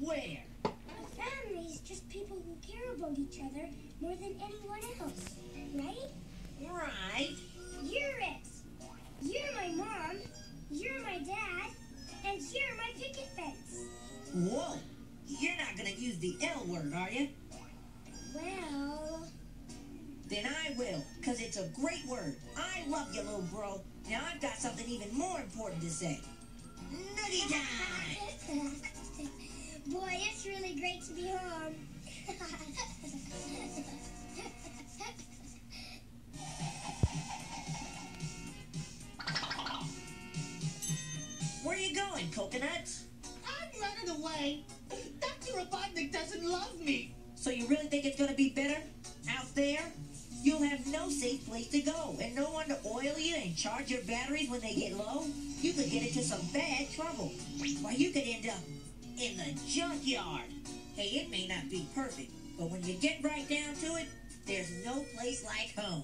where? A family is just people who care about each other more than anyone else, right? Right. You're it. You're my mom, you're my dad, and you're my picket fence. Whoa! You're not gonna use the L word, are you? Well... Then I will, because it's a great word. I love you, little bro. Now I've got something even more important to say. Noogie time! Boy, it's really great to be home. Where you going, Coconuts? I'm running away. Dr. Robotnik doesn't love me. So you really think it's gonna be better out there? You'll have no safe place to go, and no one to oil you and charge your batteries when they get low. You could get into some bad trouble. Why, you could end up in the junkyard. Hey, it may not be perfect, but when you get right down to it, there's no place like home.